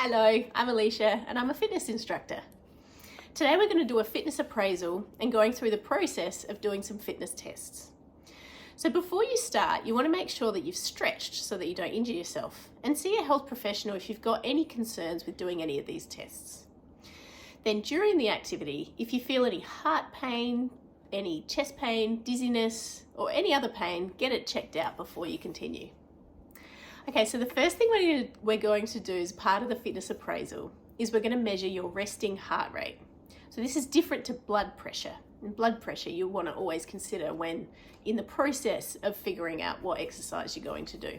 Hello, I'm Alicia and I'm a fitness instructor. Today we're going to do a fitness appraisal and going through the process of doing some fitness tests. So before you start, you want to make sure that you've stretched so that you don't injure yourself, and see a health professional if you've got any concerns with doing any of these tests. Then during the activity, if you feel any heart pain, any chest pain, dizziness, or any other pain, get it checked out before you continue. Okay, so the first thing we're going to do as part of the fitness appraisal is we're going to measure your resting heart rate. So this is different to blood pressure. And blood pressure you want to always consider when in the process of figuring out what exercise you're going to do.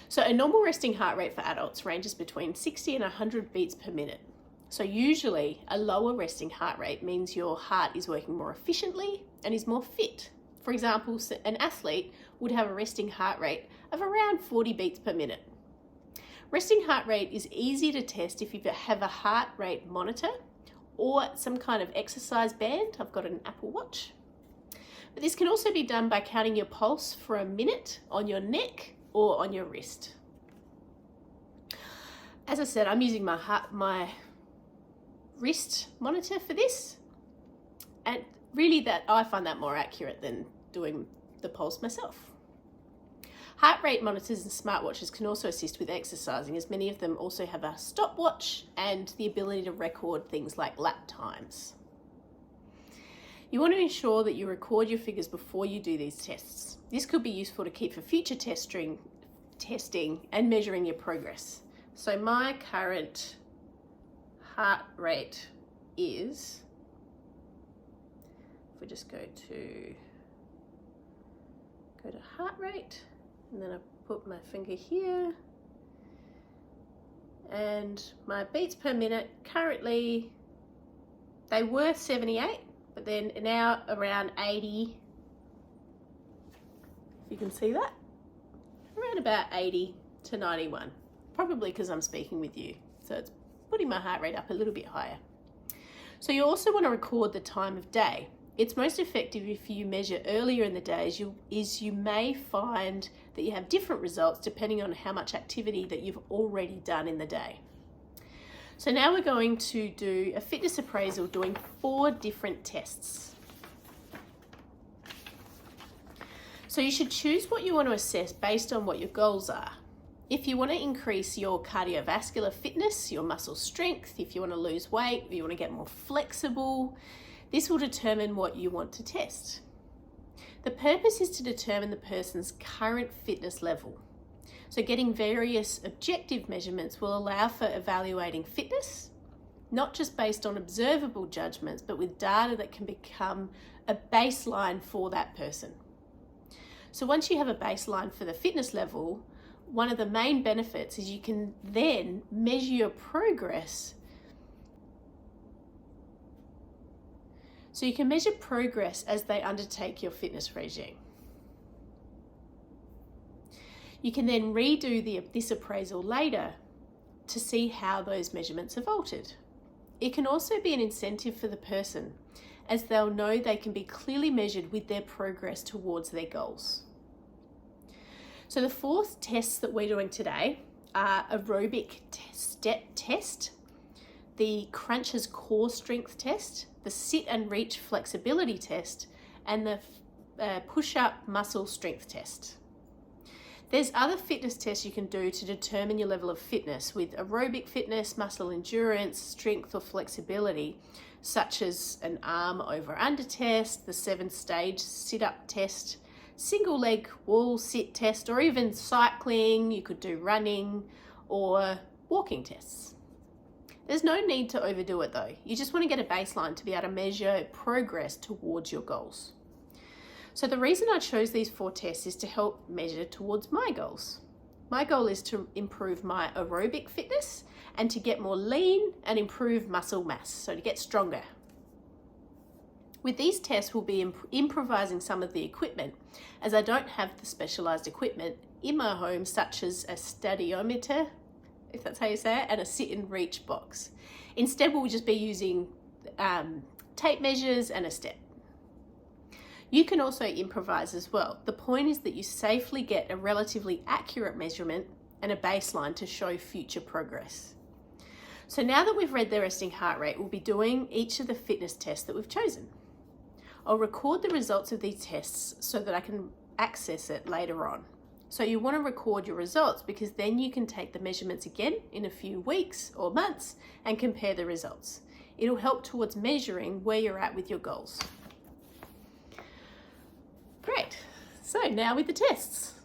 So a normal resting heart rate for adults ranges between 60 and 100 beats per minute. So usually a lower resting heart rate means your heart is working more efficiently and is more fit. For example, an athlete would have a resting heart rate of around 40 beats per minute. Resting heart rate is easy to test if you have a heart rate monitor or some kind of exercise band. I've got an Apple Watch. But this can also be done by counting your pulse for a minute on your neck or on your wrist. As I said, I'm using my wrist monitor for this, and really I find that more accurate than doing the pulse myself. Heart rate monitors and smartwatches can also assist with exercising, as many of them also have a stopwatch and the ability to record things like lap times. You want to ensure that you record your figures before you do these tests. This could be useful to keep for future testing and measuring your progress. So my current heart rate is, if we just go to heart rate, and then I put my finger here, and my beats per minute currently, they were 78, but then now around 80. If you can see that, around about 80 to 91, probably because I'm speaking with you, so it's putting my heart rate up a little bit higher. So you also want to record the time of day. It's most effective if you measure earlier in the day, as you may find that you have different results depending on how much activity that you've already done in the day. So now we're going to do a fitness appraisal doing 4 different tests. So you should choose what you want to assess based on what your goals are. If you want to increase your cardiovascular fitness, your muscle strength, if you want to lose weight, if you want to get more flexible, this will determine what you want to test. The purpose is to determine the person's current fitness level. So getting various objective measurements will allow for evaluating fitness, not just based on observable judgments, but with data that can become a baseline for that person. So once you have a baseline for the fitness level, one of the main benefits is you can then measure your progress. So you can measure progress as they undertake your fitness regime. You can then redo this appraisal later to see how those measurements have altered. It can also be an incentive for the person, as they'll know they can be clearly measured with their progress towards their goals. So the 4th tests that we're doing today are aerobic step test, the crunches core strength test, the sit and reach flexibility test, and the push-up muscle strength test. There's other fitness tests you can do to determine your level of fitness with aerobic fitness, muscle endurance, strength or flexibility, such as an arm over under test, the 7-stage sit-up test, single leg wall sit test, or even cycling. You could do running or walking tests. There's no need to overdo it though. You just want to get a baseline to be able to measure progress towards your goals. So the reason I chose these 4 tests is to help measure towards my goals. My goal is to improve my aerobic fitness and to get more lean and improve muscle mass, so to get stronger. With these tests, we'll be improvising some of the equipment, as I don't have the specialized equipment in my home, such as a stadiometer, if that's how you say it, and a sit and reach box. Instead, we'll just be using tape measures and a step. You can also improvise as well. The point is that you safely get a relatively accurate measurement and a baseline to show future progress. So now that we've read the resting heart rate, we'll be doing each of the fitness tests that we've chosen. I'll record the results of these tests so that I can access it later on. So you want to record your results because then you can take the measurements again in a few weeks or months and compare the results. It'll help towards measuring where you're at with your goals. Great. So now with the tests.